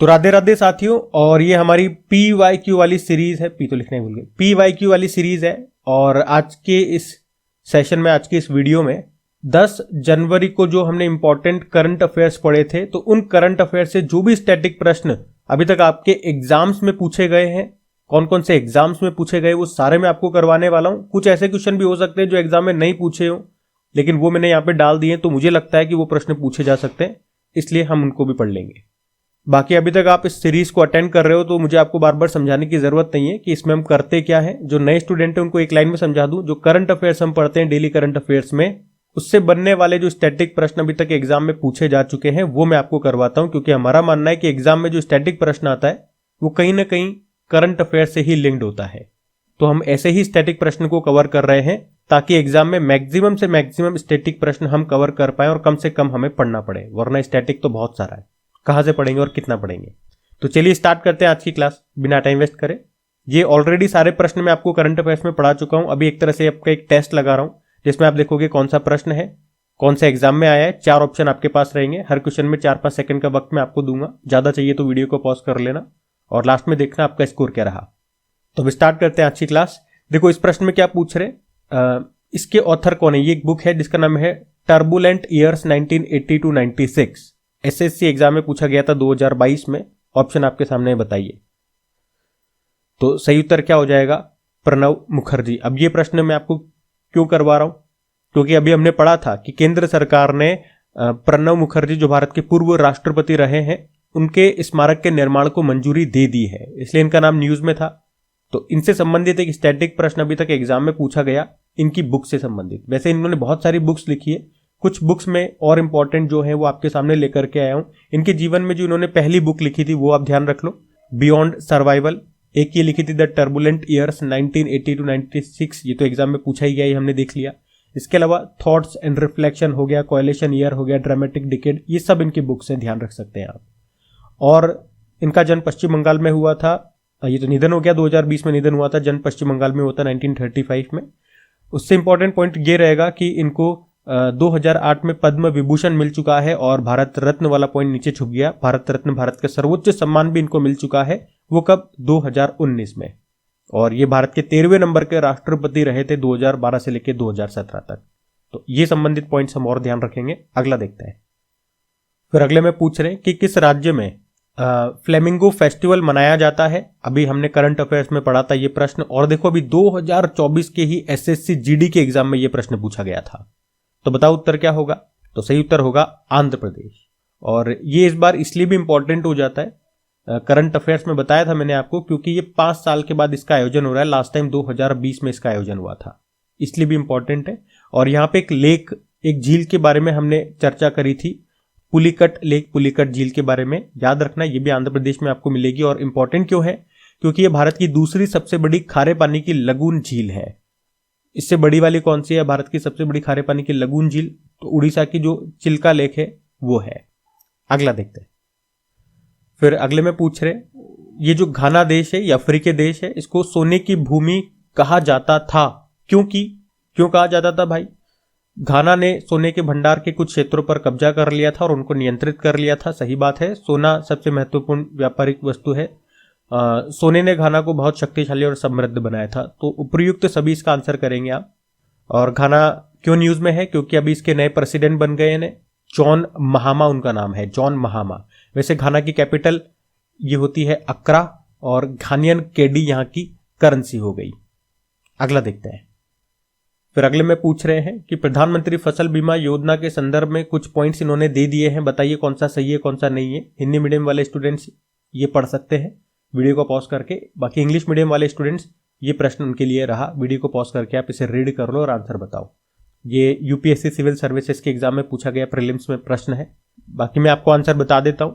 तो राधे राधे साथियों, और ये हमारी PYQ वाली सीरीज है, पी तो लिखना ही भूल गए, PYQ वाली सीरीज है। और आज के इस सेशन में, आज के इस वीडियो में 10 जनवरी को जो हमने इंपॉर्टेंट करंट अफेयर्स पढ़े थे, तो उन करंट अफेयर्स से जो भी स्टैटिक प्रश्न अभी तक आपके एग्जाम्स में पूछे गए हैं, कौन कौन से एग्जाम्स में पूछे गए, वो सारे मैं आपको करवाने वाला हूं। कुछ ऐसे क्वेश्चन भी हो सकते हैं जो एग्जाम में नहीं पूछे हो, लेकिन वो मैंने यहाँ पे डाल दिए, तो मुझे लगता है कि वो प्रश्न पूछे जा सकते हैं, इसलिए हम उनको भी पढ़ लेंगे। बाकी अभी तक आप इस सीरीज को अटेंड कर रहे हो तो मुझे आपको बार बार समझाने की जरूरत नहीं है कि इसमें हम करते क्या है। जो नए स्टूडेंट हैं उनको एक लाइन में समझा दूं, जो करंट अफेयर्स हम पढ़ते हैं डेली करंट अफेयर्स में, उससे बनने वाले जो स्टैटिक प्रश्न अभी तक एग्जाम में पूछे जा चुके हैं वो मैं आपको करवाता हूं, क्योंकि हमारा मानना है कि एग्जाम में जो स्टैटिक प्रश्न आता है वो कहीं ना कहीं करंट अफेयर से ही लिंक्ड होता है। तो हम ऐसे ही स्टैटिक प्रश्न को कवर कर रहे हैं ताकि एग्जाम में मैक्सिमम से मैक्सिमम स्टैटिक प्रश्न हम कवर कर पाए और कम से कम हमें पढ़ना पड़े, वरना स्टैटिक तो बहुत सारा है, कहां से पढ़ेंगे और कितना पढ़ेंगे। तो चलिए स्टार्ट करते हैं आज की क्लास बिना टाइम वेस्ट करें। ये ऑलरेडी सारे प्रश्न मैं आपको करंट अफेयर्स में पढ़ा चुका हूं। अभी एक तरह से आपका एक टेस्ट लगा रहा हूं जिसमें आप देखोगे कौन सा प्रश्न है, कौन सा एग्जाम में आया है। 4 ऑप्शन आपके पास रहेंगे, हर क्वेश्चन में 4-5 सेकंड का वक्त मैं आपको दूंगा। ज्यादा चाहिए तो वीडियो को पॉज कर लेना और लास्ट में देखना आपका स्कोर क्या रहा। तो अब स्टार्ट करते हैं आज की क्लास। देखो इस प्रश्न में क्या पूछ रहे, इसके ऑथर कौन है। ये एक बुक है जिसका नाम है turbulent years 1980 to 96। SSC exam में पूछा गया था 2022 में। ऑप्शन आपके सामने बताइए। तो सही उत्तर क्या हो जाएगा, प्रणब मुखर्जी। अब ये प्रश्न मैं आपको क्यों करवा रहा हूं, क्योंकि अभी हमने पढ़ा था कि केंद्र सरकार ने प्रणब मुखर्जी जो भारत के पूर्व राष्ट्रपति रहे हैं, उनके स्मारक के निर्माण को मंजूरी दे दी है, इसलिए इनका नाम न्यूज में था। तो इनसे संबंधित एक स्टैटिक प्रश्न अभी तक एग्जाम में पूछा गया, इनकी बुक से संबंधित। वैसे इन्होंने बहुत सारी बुक्स लिखी है, कुछ बुक्स में और इंपॉर्टेंट जो है वो आपके सामने लेकर के आया हूं। इनके जीवन में जो इन्होंने पहली बुक लिखी थी वो आप ध्यान रख लो, बियॉन्ड सर्वाइवल। एक ये लिखी थी द टर्बुलेंट ईयर्स 1980 to 96, ये तो एग्जाम में पूछा ही गया, ये हमने देख लिया। इसके अलावा थॉट्स एंड रिफ्लेक्शन हो गया, कोएलिशन ईयर हो गया, ड्रामेटिक डिकेड, ये सब इनकी बुक्स हैं, ध्यान रख सकते हैं आप। और इनका जन्म पश्चिम बंगाल में हुआ था। ये तो निधन हो गया, 2020 में निधन हुआ था। जन्म पश्चिम बंगाल में हुआ था 1935 में। उससे इंपॉर्टेंट पॉइंट ये रहेगा कि इनको 2008 में पद्म विभूषण मिल चुका है और भारत रत्न वाला पॉइंट नीचे छुप गया। भारत रत्न, भारत का सर्वोच्च सम्मान भी इनको मिल चुका है। वो कब, 2019 में। और ये भारत के 13वें नंबर के राष्ट्रपति रहे थे 2012 से लेकर 2017 तक। तो ये संबंधित पॉइंट्स हम और ध्यान रखेंगे। अगला देखते हैं। फिर अगले में पूछ रहे हैं कि किस राज्य में फ्लेमिंगो फेस्टिवल मनाया जाता है। अभी हमने करंट अफेयर्स में पढ़ा था ये प्रश्न, और देखो अभी 2024 के ही एसएससी जीडी के एग्जाम में ये प्रश्न पूछा गया था। तो बताओ उत्तर क्या होगा। तो सही उत्तर होगा आंध्र प्रदेश। और ये इस बार इसलिए भी इंपॉर्टेंट हो जाता है, करंट अफेयर्स में बताया था मैंने आपको, क्योंकि ये 5 साल के बाद इसका आयोजन हो रहा है। लास्ट टाइम 2020 में इसका आयोजन हुआ था, इसलिए भी इंपॉर्टेंट है। और यहाँ पे एक लेक, एक झील के बारे में हमने चर्चा करी थी, पुलिकट लेक, पुलिकट झील के बारे में याद रखना, ये भी आंध्र प्रदेश में आपको मिलेगी। और इंपॉर्टेंट क्यों है, क्योंकि ये भारत की दूसरी सबसे बड़ी खारे पानी की लगून झील है। इससे बड़ी वाली कौन सी है भारत की सबसे बड़ी खारे पानी की लगून झील, तो उड़ीसा की जो चिल्का लेक है वो है। अगला देखते हैं। फिर अगले में पूछ रहे, ये जो घाना देश है, ये अफ्रीकी देश है, इसको सोने की भूमि कहा जाता था। क्यों कहा जाता था भाई। घाना ने सोने के भंडार के कुछ क्षेत्रों पर कब्जा कर लिया था और उनको नियंत्रित कर लिया था। सही बात है, सोना सबसे महत्वपूर्ण व्यापारिक वस्तु है। सोने ने घाना को बहुत शक्तिशाली और समृद्ध बनाया था। तो उपयुक्त सभी इसका आंसर करेंगे आप। और घाना क्यों न्यूज में है, क्योंकि अभी इसके नए प्रेसिडेंट बन गए हैं, जॉन महामा उनका नाम है, जॉन महामा। वैसे घाना की कैपिटल ये होती है अक्रा, और घानियन केडी यहाँ की करेंसी हो गई। अगला देखते हैं। फिर अगले में पूछ रहे हैं कि प्रधानमंत्री फसल बीमा योजना के संदर्भ में कुछ पॉइंट्स इन्होंने दे दिए हैं, बताइए कौन सा सही है कौन सा नहीं है। हिंदी मीडियम वाले स्टूडेंट्स ये पढ़ सकते हैं वीडियो को पॉज करके। बाकी इंग्लिश मीडियम वाले स्टूडेंट्स, ये प्रश्न उनके लिए रहा, वीडियो को पॉज करके आप इसे रीड कर लो और आंसर बताओ। ये यूपीएससी सिविल सर्विसेज के एग्जाम में पूछा गया प्रीलिम्स में प्रश्न है। बाकी मैं आपको आंसर बता देता हूं।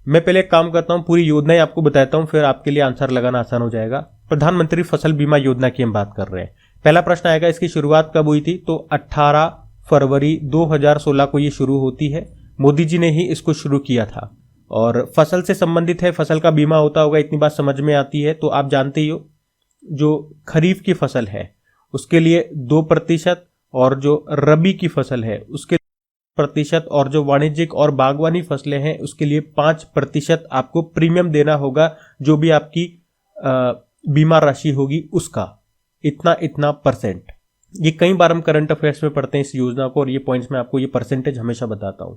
मैं पहले एक काम करता हूं, पूरी योजनाएं आपको बताता हूं, फिर आपके लिए आंसर लगाना आसान हो जाएगा। प्रधानमंत्री फसल बीमा योजना की हम बात कर रहे हैं। पहला प्रश्न आएगा, इसकी शुरुआत कब हुई थी, तो 18 फरवरी 2016 को ये शुरू होती है। मोदी जी ने ही इसको शुरू किया था। और फसल से संबंधित है, फसल का बीमा होता होगा, इतनी बात समझ में आती है। तो आप जानते ही हो, जो खरीफ की फसल है उसके लिए 2%, और जो रबी की फसल है उसके 10% और जो वाणिज्यिक और बागवानी फसलें हैं उसके लिए 5% आपको प्रीमियम देना होगा, जो भी आपकी बीमा राशि होगी उसका इतना परसेंट। ये कई बार हम करंट अफेयर्स में पढ़ते हैं इस योजना को, और ये पॉइंट्स में आपको ये परसेंटेज हमेशा बताता हूं।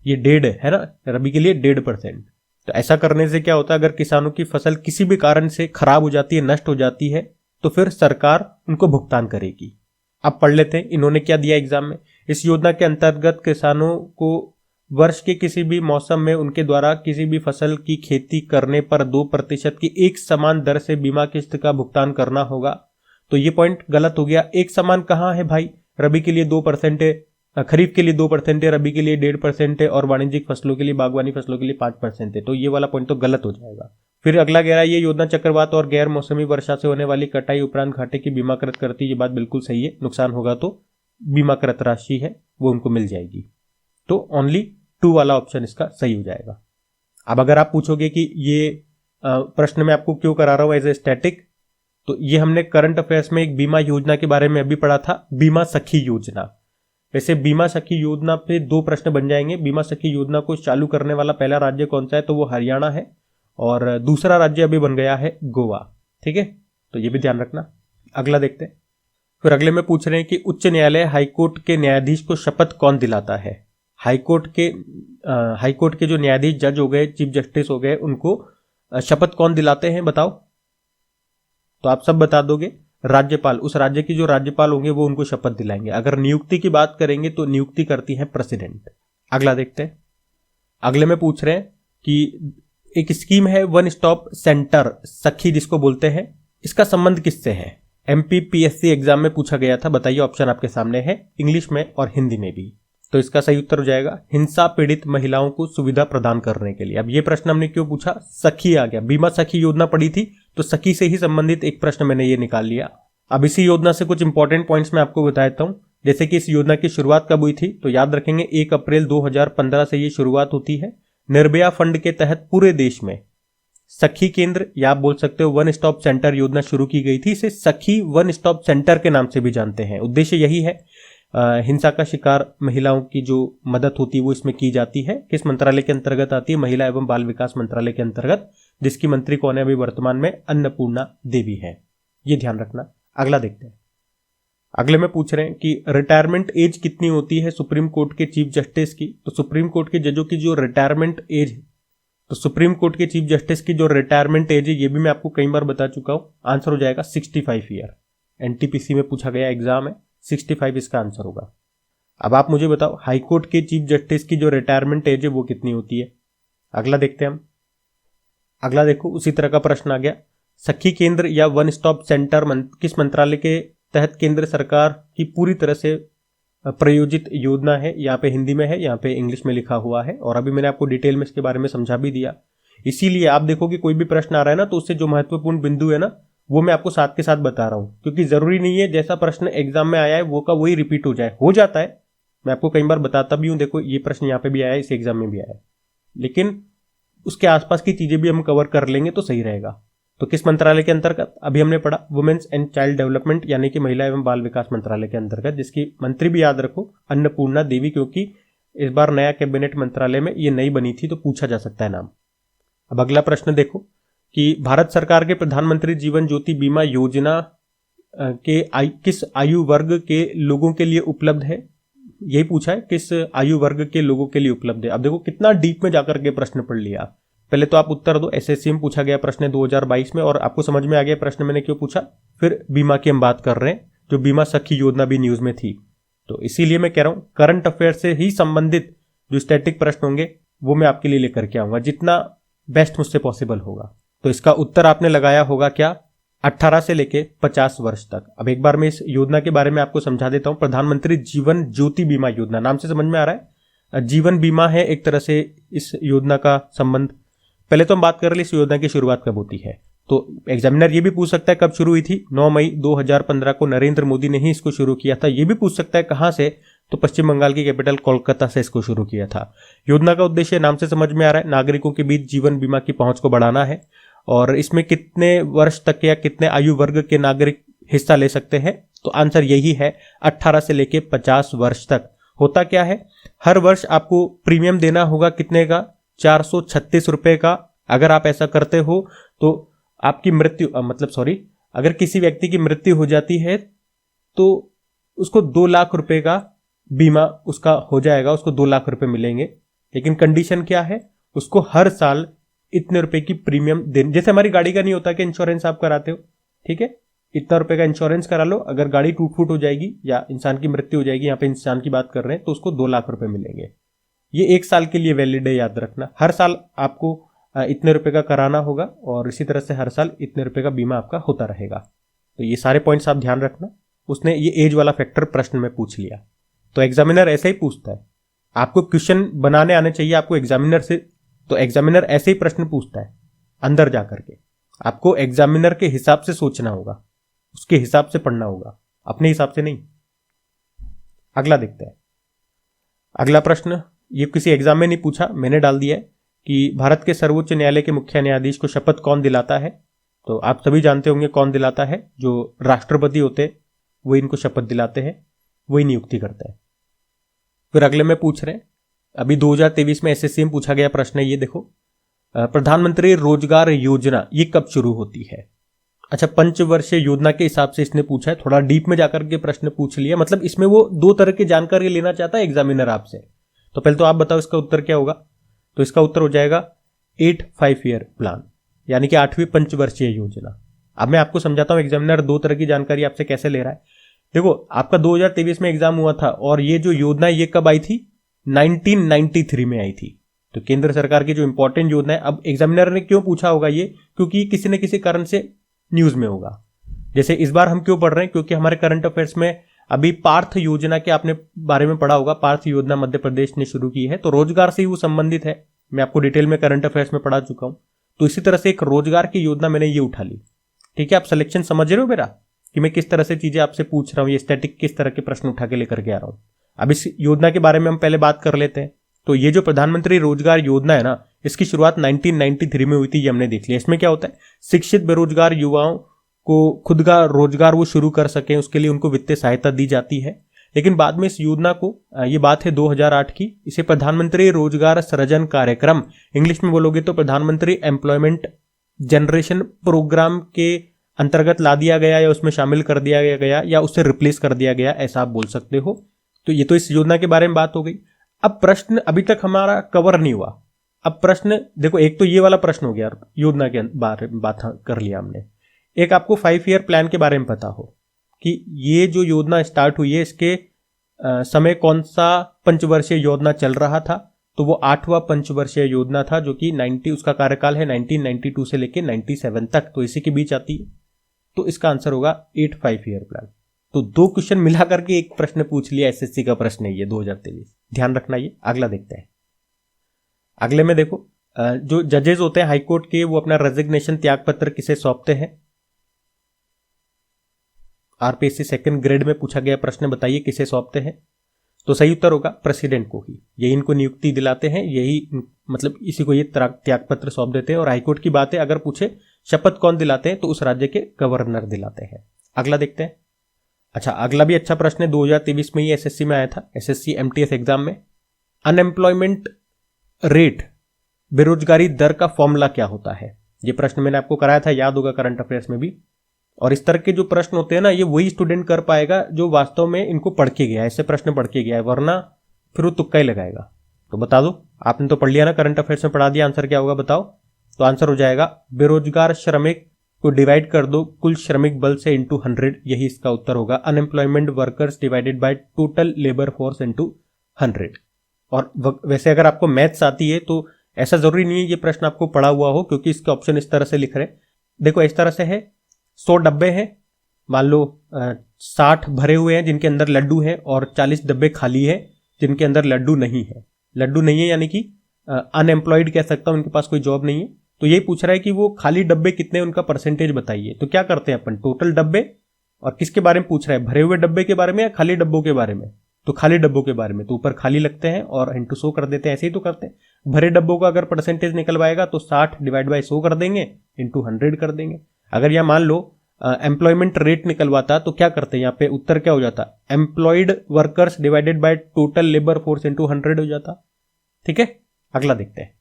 ये 1.5 है ना, रबी के लिए 1.5%। तो ऐसा करने से क्या होता है, अगर किसानों की फसल किसी भी कारण से खराब हो जाती है, नष्ट हो जाती है, तो फिर सरकार उनको भुगतान करेगी। अब पढ़ लेते हैं इन्होंने क्या दिया एग्जाम में। इस योजना के अंतर्गत किसानों को वर्ष के किसी भी मौसम में उनके द्वारा किसी भी फसल की खेती करने पर 2% की एक समान दर से बीमा किस्त का भुगतान करना होगा। तो ये पॉइंट गलत हो गया। एक समान कहाँ है भाई, रबी के लिए 2% है, खरीफ के लिए 2% है, रबी के लिए 1.5% है, और वाणिज्यिक फसलों के लिए, बागवानी फसलों के लिए 5% है। तो ये वाला पॉइंट तो गलत हो जाएगा। फिर अगला कह रहा है ये योजना चक्रवात और गैर मौसमी वर्षा से होने वाली कटाई उपरांत घाटे की बीमाकृत करती है। ये बात बिल्कुल सही है, नुकसान होगा तो बीमाकृत राशि है वो उनको मिल जाएगी। तो ओनली 2 वाला ऑप्शन इसका सही हो जाएगा। अब अगर आप पूछोगे कि ये प्रश्न मैं आपको क्यों करा रहा हूं एज ए स्टैटिक, तो ये हमने करंट अफेयर्स में एक बीमा योजना के बारे में अभी पढ़ा था, बीमा सखी योजना। वैसे बीमा सखी योजना पे 2 प्रश्न बन जाएंगे। बीमा सखी योजना को चालू करने वाला पहला राज्य कौन सा है, तो वो हरियाणा है, और दूसरा राज्य अभी बन गया है गोवा। ठीक है, तो ये भी ध्यान रखना। अगला देखते हैं। फिर अगले में पूछ रहे हैं कि उच्च न्यायालय हाईकोर्ट के न्यायाधीश को शपथ कौन दिलाता है। हाईकोर्ट के जो न्यायाधीश जज हो गए, चीफ जस्टिस हो गए, उनको शपथ कौन दिलाते हैं बताओ। तो आप सब बता दोगे, राज्यपाल। उस राज्य की जो राज्यपाल होंगे वो उनको शपथ दिलाएंगे। अगर नियुक्ति की बात करेंगे तो नियुक्ति करती है प्रेसिडेंट। अगला देखते हैं। अगले में पूछ रहे हैं कि एक स्कीम है वन स्टॉप सेंटर सखी जिसको बोलते हैं, इसका संबंध किससे है। MPPSC एग्जाम में पूछा गया था, बताइए। ऑप्शन आपके सामने है, इंग्लिश में और हिंदी में भी। तो इसका सही उत्तर हो जाएगा हिंसा पीड़ित महिलाओं को सुविधा प्रदान करने के लिए। अब ये प्रश्न हमने क्यों पूछा, सखी आ गया, बीमा सखी योजना पड़ी थी तो सखी से ही संबंधित एक प्रश्न मैंने ये निकाल लिया। अब इसी योजना से कुछ इंपॉर्टेंट पॉइंट्स मैं आपको बता देता हूं। जैसे कि इस योजना की शुरुआत कब हुई थी, तो याद रखेंगे 1 अप्रैल 2015 से ये शुरुआत होती है। निर्भया फंड के तहत पूरे देश में सखी केंद्र या आप बोल सकते हो वन स्टॉप सेंटर योजना शुरू की गई थी। इसे सखी वन स्टॉप सेंटर के नाम से भी जानते हैं। उद्देश्य यही है, हिंसा का शिकार महिलाओं की जो मदद होती है वो इसमें की जाती है। किस मंत्रालय के अंतर्गत आती है, महिला एवं बाल विकास मंत्रालय के अंतर्गत, जिसकी मंत्री कौन है अभी वर्तमान में, अन्नपूर्णा देवी है। ये ध्यान रखना। अगला देखते हैं। अगले में पूछ रहे हैं कि रिटायरमेंट एज कितनी होती है सुप्रीम कोर्ट के चीफ जस्टिस की। तो सुप्रीम कोर्ट के जजों की जो रिटायरमेंट एज, तो सुप्रीम कोर्ट के चीफ जस्टिस की जो रिटायरमेंट एज है ये भी मैं आपको कई बार बता चुका हूं। आंसर हो जाएगा 65 ईयर। NTPC में पूछा गया एग्जाम है, 65 इसका आंसर होगा। अब आप मुझे बताओ हाईकोर्ट के चीफ जस्टिस की जो रिटायरमेंट एज है वो कितनी होती है। अगला देखते हैं हम। अगला देखो, उसी तरह का प्रश्न आ गया, सखी केंद्र या वन स्टॉप सेंटर किस मंत्रालय के तहत केंद्र सरकार की पूरी तरह से प्रायोजित योजना है। यहाँ पे हिंदी में है, यहाँ पे इंग्लिश में लिखा हुआ है, और अभी मैंने आपको डिटेल में इसके बारे में समझा भी दिया। इसीलिए आप देखो कि कोई भी प्रश्न आ रहा है ना, तो उससे जो महत्वपूर्ण बिंदु है ना वो मैं आपको साथ के साथ बता रहा हूं, क्योंकि जरूरी नहीं है जैसा प्रश्न एग्जाम में आया है वो का वही रिपीट हो जाए। हो जाता है, मैं आपको कई बार बताता भी हूं। देखो ये प्रश्न यहाँ पे भी आया है, इस एग्जाम में भी आया है, लेकिन उसके आसपास की चीजें भी हम कवर कर लेंगे तो सही रहेगा। तो किस मंत्रालय के अंतर्गत, अभी हमने पढ़ा वुमेन्स एंड चाइल्ड डेवलपमेंट, यानी कि महिला एवं बाल विकास मंत्रालय के अंतर्गत, जिसकी मंत्री भी याद रखो अन्नपूर्णा देवी, क्योंकि इस बार नया कैबिनेट मंत्रालय में ये नई बनी थी तो पूछा जा सकता है नाम। अब अगला प्रश्न देखो कि भारत सरकार के प्रधानमंत्री जीवन ज्योति बीमा योजना किस आयु वर्ग के लोगों के लिए उपलब्ध है। यही पूछा है, किस आयु वर्ग के लोगों के लिए उपलब्ध है। अब देखो कितना डीप में जाकर के प्रश्न पढ़ लिया। पहले तो आप उत्तर दो। SSC में पूछा गया प्रश्न 2022 में, और आपको समझ में आ गया प्रश्न मैंने क्यों पूछा। फिर बीमा की हम बात कर रहे हैं, जो बीमा सखी योजना भी न्यूज में थी, तो इसीलिए मैं कह रहा हूं करंट अफेयर से ही संबंधित जो स्टैटिक प्रश्न होंगे वो मैं आपके लिए लेकर के आऊंगा, जितना बेस्ट मुझसे पॉसिबल होगा। तो इसका उत्तर आपने लगाया होगा क्या, 18 से लेके 50 वर्ष तक। अब एक बार मैं इस योजना के बारे में आपको समझा देता हूं। प्रधानमंत्री जीवन ज्योति बीमा योजना, नाम से समझ में आ रहा है, जीवन बीमा है एक तरह से इस योजना का संबंध। पहले तो हम बात कर रहे इस योजना की शुरुआत कब होती है। तो एग्जामिनर ये भी पूछ सकता है कब शुरू हुई थी। 9 मई 2015 को नरेंद्र मोदी ने ही इसको शुरू किया था। ये भी पूछ सकता है कहां से, तो पश्चिम बंगाल की कैपिटल कोलकाता से इसको शुरू किया था। योजना का उद्देश्य नाम से समझ में आ रहा है, नागरिकों के बीच जीवन बीमा की पहुंच को बढ़ाना है। और इसमें कितने वर्ष तक या कितने आयु वर्ग के नागरिक हिस्सा ले सकते हैं, तो आंसर यही है 18 से लेके 50 वर्ष तक। होता क्या है, हर वर्ष आपको प्रीमियम देना होगा कितने का, 436 रुपए का। अगर आप ऐसा करते हो तो आपकी मृत्यु अगर किसी व्यक्ति की मृत्यु हो जाती है तो उसको 2 लाख रुपए का बीमा उसका हो जाएगा, उसको 2 लाख रुपए मिलेंगे। लेकिन कंडीशन क्या है, उसको हर साल इतने रुपए की प्रीमियम देने, जैसे हमारी गाड़ी का नहीं होता कि इंश्योरेंस आप कराते हो, ठीक है, इतना रुपए का इंश्योरेंस करा लो, अगर गाड़ी टूट फूट हो जाएगी या इंसान की मृत्यु हो जाएगी, यहाँ पे इंसान की बात कर रहे हैं, तो उसको 2 लाख रुपए मिलेंगे। ये 1 साल के लिए वैलिड है, याद रखना। हर साल आपको इतने रुपए का कराना होगा और इसी तरह से हर साल इतने रुपए का बीमा आपका होता रहेगा। तो ये सारे पॉइंट्स आप ध्यान रखना। उसने ये एज वाला फैक्टर प्रश्न में पूछ लिया, तो एग्जामिनर ऐसे ही पूछता है। आपको क्वेश्चन बनाने आने चाहिए आपको एग्जामिनर से, तो एग्जामिनर ऐसे ही प्रश्न पूछता है अंदर जाकर के। आपको एग्जामिनर के हिसाब से सोचना होगा, उसके हिसाब से पढ़ना होगा, अपने हिसाब से नहीं। अगला देखते हैं। अगला प्रश्न ये किसी एग्जाम में नहीं पूछा, मैंने डाल दिया है कि भारत के सर्वोच्च न्यायालय के मुख्य न्यायाधीश को शपथ कौन दिलाता है। तो आप सभी जानते होंगे कौन दिलाता है, जो राष्ट्रपति होते हैं वो इनको शपथ दिलाते हैं, वही नियुक्ति करता है। फिर अगले में पूछ रहे हैं, अभी 2023 में एसएससी में पूछा गया प्रश्न है, ये देखो, प्रधानमंत्री रोजगार योजना ये कब शुरू होती है। अच्छा, पंचवर्षीय योजना के हिसाब से इसने पूछा है, थोड़ा डीप में जाकर के प्रश्न पूछ लिया, मतलब इसमें वो 2 तरह की जानकारी लेना चाहता है एग्जामिनर आपसे। तो पहले तो आप बताओ इसका उत्तर क्या होगा। तो इसका उत्तर हो जाएगा 8 5 ईयर प्लान, यानी कि 8वीं पंचवर्षीय योजना। अब मैं आपको समझाता हूं एग्जामिनर 2 तरह की जानकारी आपसे कैसे ले रहा है। देखो, आपका 2023 में एग्जाम हुआ था और ये जो योजना ये कब आई थी, 1993 में आई थी। तो केंद्र सरकार की जो इंपॉर्टेंट योजना है, अब एग्जामिनर ने क्यों पूछा होगा ये, क्योंकि किसी न किसी कारण से न्यूज में होगा। जैसे इस बार हम क्यों पढ़ रहे हैं, क्योंकि हमारे करंट अफेयर्स में अभी पार्थ योजना के आपने बारे में पढ़ा होगा। पार्थ योजना मध्य प्रदेश ने शुरू की है, तो रोजगार से ही वो संबंधित है। मैं आपको डिटेल में करंट अफेयर्स में पढ़ा चुका हूं। तो इसी तरह से एक रोजगार की योजना मैंने ये उठा ली। ठीक है, आप सिलेक्शन समझ रहे हो मेरा कि मैं किस तरह से चीजें आपसे पूछ रहा हूं, ये स्टैटिक किस तरह के प्रश्न उठा के लेकर के आ रहा हूं। अब इस योजना के बारे में हम पहले बात कर लेते हैं। तो ये जो प्रधानमंत्री रोजगार योजना है ना, इसकी शुरुआत 1993 में हुई थी, ये हमने देख लिया। इसमें क्या होता है, शिक्षित बेरोजगार युवाओं को खुद का रोजगार वो शुरू कर सकें, उसके लिए उनको वित्तीय सहायता दी जाती है। लेकिन बाद में इस योजना को, ये बात है 2008 की, इसे प्रधानमंत्री रोजगार सृजन कार्यक्रम, इंग्लिश में बोलोगे तो प्रधानमंत्री एम्प्लॉयमेंट जनरेशन प्रोग्राम के अंतर्गत ला दिया गया, या उसमें शामिल कर दिया गया, या उससे रिप्लेस कर दिया गया, ऐसा आप बोल सकते हो। तो ये तो इस योजना के बारे में बात हो गई। अब प्रश्न अभी तक हमारा कवर नहीं हुआ। अब प्रश्न देखो, एक तो ये वाला प्रश्न हो गया, योजना के बारे में बात कर लिया हमने। एक आपको 5 ईयर प्लान के बारे में पता हो कि ये जो योजना स्टार्ट हुई है, इसके समय कौन सा पंचवर्षीय योजना चल रहा था। तो वो 8वां पंचवर्षीय योजना था, जो कि उसका कार्यकाल है 1992 से लेकर 97 तक, तो इसी के बीच आती है। तो इसका आंसर होगा 8 5 ईयर प्लान। तो 2 क्वेश्चन मिला करके एक प्रश्न पूछ लिया, एसएससी का प्रश्न है ये 2023, ध्यान रखना ये। अगला देखते हैं। अगले में देखो, जो जजेस होते हैं हाईकोर्ट के, वो अपना रेजिग्नेशन त्याग पत्र किसे सौंपते हैं। आरपीएससी सेकंड ग्रेड में पूछा गया प्रश्न, बताइए किसे सौंपते हैं। तो सही उत्तर होगा प्रेसिडेंट को ही, यही इनको नियुक्ति दिलाते हैं, यही मतलब इसी को ये त्याग पत्र सौंप देते हैं। और हाईकोर्ट की बात है, अगर पूछे शपथ कौन दिलाते हैं, तो उस राज्य के गवर्नर दिलाते हैं। अगला देखते हैं। अच्छा, अगला भी अच्छा प्रश्न है, 2023 में ही एसएससी में आया था, एसएससी एमटीएस एग्जाम में। अनएम्प्लॉयमेंट रेट, बेरोजगारी दर का फॉर्मूला क्या होता है। ये प्रश्न मैंने आपको कराया था, याद होगा करंट अफेयर्स में भी। और इस तरह के जो प्रश्न होते हैं ना, ये वही स्टूडेंट कर पाएगा जो वास्तव में इनको पढ़ के गया है, ऐसे प्रश्न पढ़ के गया है, वरना फिर वो तुक्का ही लगाएगा। तो बता दो, आपने तो पढ़ लिया ना, करंट अफेयर्स में पढ़ा दिया, आंसर क्या होगा बताओ। तो आंसर हो जाएगा, बेरोजगार श्रमिक को डिवाइड कर दो कुल श्रमिक बल से इंटू 100, यही इसका उत्तर होगा। Unemployment workers divided by total labour force into 100। और वैसे अगर आपको मैथ्स आती है तो ऐसा जरूरी नहीं है ये प्रश्न आपको पढ़ा हुआ हो, क्योंकि इसके ऑप्शन इस तरह से लिख रहे हैं। देखो, इस तरह से है, 100 डब्बे हैं, मान लो 60 भरे हुए हैं जिनके अंदर लड्डू है, और 40 डब्बे खाली है जिनके अंदर लड्डू नहीं है। लड्डू नहीं है यानी कि अनएम्प्लॉयड कह सकता हूं, उनके पास कोई जॉब नहीं है। तो यही पूछ रहा है कि वो खाली डब्बे कितने, उनका परसेंटेज बताइए। तो क्या करते हैं अपन, टोटल डब्बे, और किसके बारे में पूछ रहा है, भरे हुए डब्बे के बारे में या खाली डब्बों के बारे में। तो खाली डब्बों के बारे में, तो ऊपर खाली लगते हैं और इंटू 100 कर देते हैं, ऐसे ही तो करते हैं। भरे डब्बों का अगर परसेंटेज निकलवाएगा तो 60 डिवाइड बाय 100 कर देंगे, इंटू 100 कर देंगे। अगर यह मान लो एम्प्लॉयमेंट रेट निकलवाता तो क्या करते हैं, यहाँ पे उत्तर क्या हो जाता, employed workers divided by total labour force into 100 हो जाता। ठीक है, अगला देखते हैं।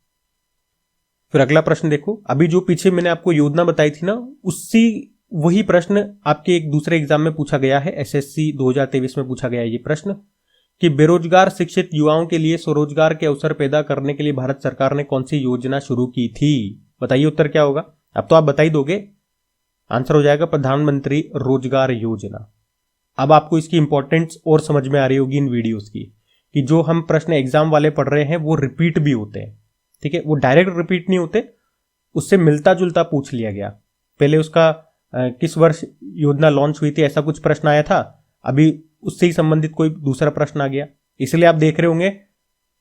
फिर अगला प्रश्न देखो, अभी जो पीछे मैंने आपको योजना बताई थी ना, उसी वही प्रश्न आपके एक दूसरे एग्जाम में पूछा गया है, एसएससी 2023 में पूछा गया है ये प्रश्न कि बेरोजगार शिक्षित युवाओं के लिए स्वरोजगार के अवसर पैदा करने के लिए भारत सरकार ने कौन सी योजना शुरू की थी। बताइए उत्तर क्या होगा। अब तो आप बता ही दोगे, आंसर हो जाएगा प्रधानमंत्री रोजगार योजना। अब आपको इसकी इंपॉर्टेंस और समझ में आ रही होगी इन वीडियोस की, कि जो हम प्रश्न एग्जाम वाले पढ़ रहे हैं वो रिपीट भी होते हैं। ठीक है, वो डायरेक्ट रिपीट नहीं होते, उससे मिलता जुलता पूछ लिया गया। पहले उसका किस वर्ष योजना लॉन्च हुई थी ऐसा कुछ प्रश्न आया था, अभी उससे ही संबंधित कोई दूसरा प्रश्न आ गया। इसलिए आप देख रहे होंगे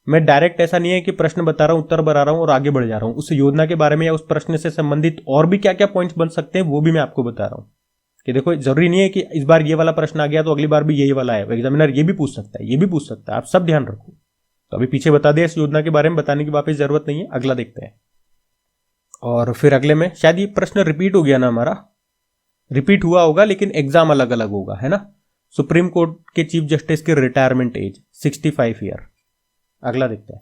मैं डायरेक्ट ऐसा नहीं है कि प्रश्न बता रहा हूं, उत्तर बता रहा हूं और आगे बढ़ जा रहा हूं। उस योजना के बारे में या उस प्रश्न से संबंधित और भी क्या क्या पॉइंट्स बन सकते हैं वो भी मैं आपको बता रहा हूं। कि देखो जरूरी नहीं है कि इस बार ये वाला प्रश्न आ गया तो अगली बार भी यही वाला है, एग्जामिनर ये भी पूछ सकता है, ये भी पूछ सकता है, आप सब ध्यान रखो। तो अभी पीछे बता दिया, इस योजना के बारे में बताने की वापस जरूरत नहीं है। अगला देखते हैं। और फिर अगले में शायद ये प्रश्न रिपीट हो गया ना, हमारा रिपीट हुआ होगा लेकिन एग्जाम अलग अलग होगा, है ना। सुप्रीम कोर्ट के चीफ जस्टिस की रिटायरमेंट एज 65 ईयर। अगला देखते हैं।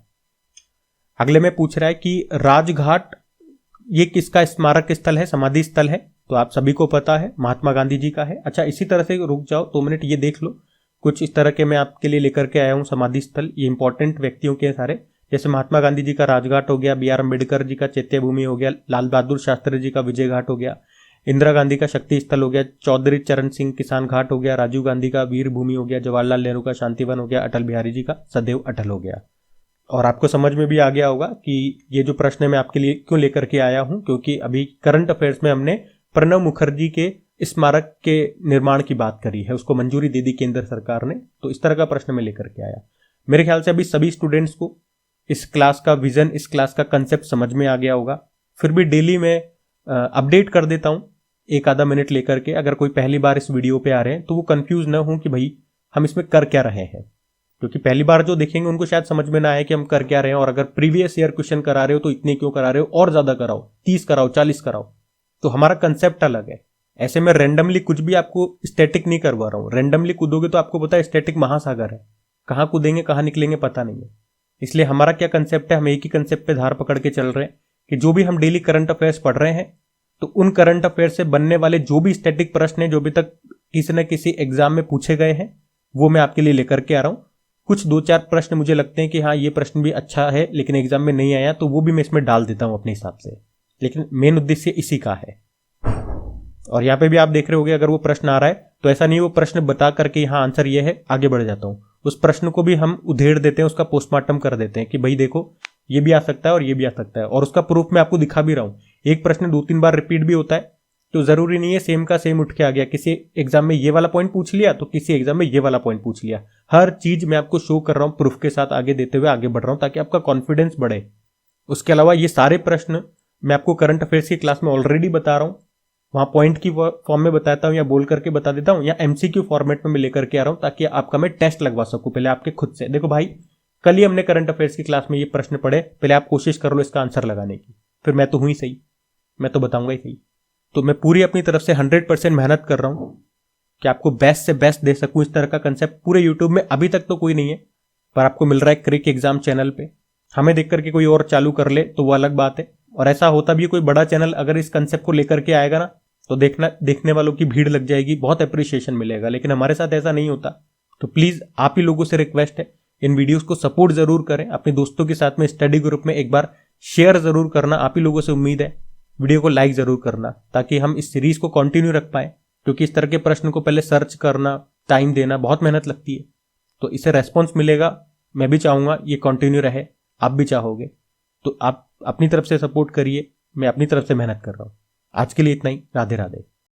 अगले में पूछ रहा है कि राजघाट ये किसका स्मारक स्थल है, समाधि स्थल है, तो आप सभी को पता है महात्मा गांधी जी का है। अच्छा इसी तरह से रुक जाओ 2 मिनट, ये देख लो कुछ इस तरह के मैं आपके लिए लेकर के आया हूं समाधि स्थल। ये इंपॉर्टेंट व्यक्तियों के सारे, जैसे महात्मा गांधी जी का राजघाट हो गया, BR अम्बेडकर जी का चैत्य भूमि हो गया, लाल बहादुर शास्त्री जी का विजय घाट हो गया, इंदिरा गांधी का शक्ति स्थल हो गया, चौधरी चरण सिंह किसान घाट हो गया, राजीव गांधी का वीर भूमि हो गया, जवाहरलाल नेहरू का शांतिवन हो गया, अटल बिहारी जी का सदैव अटल हो गया। और आपको समझ में भी आ गया होगा कि ये जो प्रश्न है मैं आपके लिए क्यों लेकर के आया हूं, क्योंकि अभी करंट अफेयर्स में हमने प्रणब मुखर्जी के स्मारक के निर्माण की बात करी है, उसको मंजूरी दे दी केंद्र सरकार ने, तो इस तरह का प्रश्न मैं लेकर के आया। मेरे ख्याल से अभी सभी स्टूडेंट्स को इस क्लास का विजन, इस क्लास का कंसेप्ट समझ में आ गया होगा। फिर भी डेली मैं अपडेट कर देता हूं एक आधा मिनट लेकर के। अगर कोई पहली बार इस वीडियो पे आ रहे हैं तो वो कंफ्यूज ना हो कि भाई हम इसमें कर क्या रहे हैं, क्योंकि पहली बार जो देखेंगे उनको शायद समझ में ना आए कि हम कर क्या रहे हैं। और अगर प्रीवियस ईयर क्वेश्चन करा रहे हो तो इतने क्यों करा रहे हो, और ज्यादा कराओ, 30 कराओ, 40 कराओ। तो हमारा कंसेप्ट अलग है। ऐसे में रेंडमली कुछ भी आपको स्टैटिक नहीं करवा रहा हूं। रेंडमली कूदोगे तो आपको पता है स्टैटिक महासागर है, कहां कूदेंगे कहां निकलेंगे पता नहीं है। इसलिए हमारा क्या कंसेप्ट है, हम एक ही कंसेप्ट पे धार पकड़ के चल रहे हैं कि जो भी हम डेली करंट अफेयर्स पढ़ रहे हैं तो उन करंट अफेयर से बनने वाले जो भी स्टैटिक प्रश्न हैं जो अभी तक किसी न किसी एग्जाम में पूछे गए हैं वो मैं आपके लिए लेकर के आ रहा हूं। कुछ 2-4 प्रश्न मुझे लगते हैं कि हाँ ये प्रश्न भी अच्छा है लेकिन एग्जाम में नहीं आया, तो वो भी मैं इसमें डाल देता हूं अपने हिसाब से, लेकिन मेन उद्देश्य इसी का है। और यहाँ पे भी आप देख रहे होगे अगर वो प्रश्न आ रहा है तो ऐसा नहीं वो प्रश्न बता करके यहाँ आंसर ये है आगे बढ़ जाता हूँ, उस प्रश्न को भी हम उधेड़ देते हैं, उसका पोस्टमार्टम कर देते हैं कि भाई देखो ये भी आ सकता है और ये भी आ सकता है। और उसका प्रूफ मैं आपको दिखा भी रहा हूँ। एक प्रश्न 2-3 बार रिपीट भी होता है तो जरूरी नहीं है सेम का सेम उठ के आ गया। किसी एग्जाम में ये वाला पॉइंट पूछ लिया तो किसी एग्जाम में ये वाला पॉइंट पूछ लिया। हर चीज मैं आपको शो कर रहा हूं, प्रूफ के साथ आगे देते हुए आगे बढ़ रहा हूं ताकि आपका कॉन्फिडेंस बढ़े। उसके अलावा ये सारे प्रश्न मैं आपको करंट अफेयर्स की क्लास में ऑलरेडी बता रहा हूं, वहां पॉइंट की फॉर्म में बताता हूं या बोल करके बता देता हूं, या MCQ फॉर्मेट में मैं लेकर के आ रहा हूं ताकि आपका मैं टेस्ट लगवा सकूं पहले आपके खुद से। देखो भाई कल ही हमने करंट अफेयर्स की क्लास में ये प्रश्न पढ़े, पहले आप कोशिश कर लो इसका आंसर लगाने की, फिर मैं तो हूं ही सही, मैं तो बताऊंगा ही सही। तो मैं पूरी अपनी तरफ से 100% मेहनत कर रहा हूं कि आपको बेस्ट से बेस्ट दे सकूं। इस तरह का कंसेप्ट पूरे यूट्यूब में अभी तक तो कोई नहीं है, पर आपको मिल रहा है क्रिक एग्जाम चैनल पे। हमें देख करके कोई और चालू कर ले तो वो अलग बात है, और ऐसा होता भी है कोई बड़ा चैनल अगर इस कंसेप्ट को लेकर के आएगा ना तो देखने वालों की भीड़ लग जाएगी, बहुत अप्रिशिएशन मिलेगा। लेकिन हमारे साथ ऐसा नहीं होता। तो प्लीज आप ही लोगों से रिक्वेस्ट है, इन वीडियोस को सपोर्ट जरूर करें, अपने दोस्तों के साथ में स्टडी ग्रुप में एक बार शेयर जरूर करना। आप ही लोगों से उम्मीद है, वीडियो को लाइक जरूर करना ताकि हम इस सीरीज को कंटिन्यू रख पाए, क्योंकि इस तरह के प्रश्न को पहले सर्च करना, टाइम देना, बहुत मेहनत लगती है। तो इसे रेस्पॉन्स मिलेगा, मैं भी चाहूंगा ये कंटिन्यू रहे, आप भी चाहोगे, तो आप अपनी तरफ से सपोर्ट करिए, मैं अपनी तरफ से मेहनत कर रहा हूं। आज के लिए इतना ही, राधे राधे।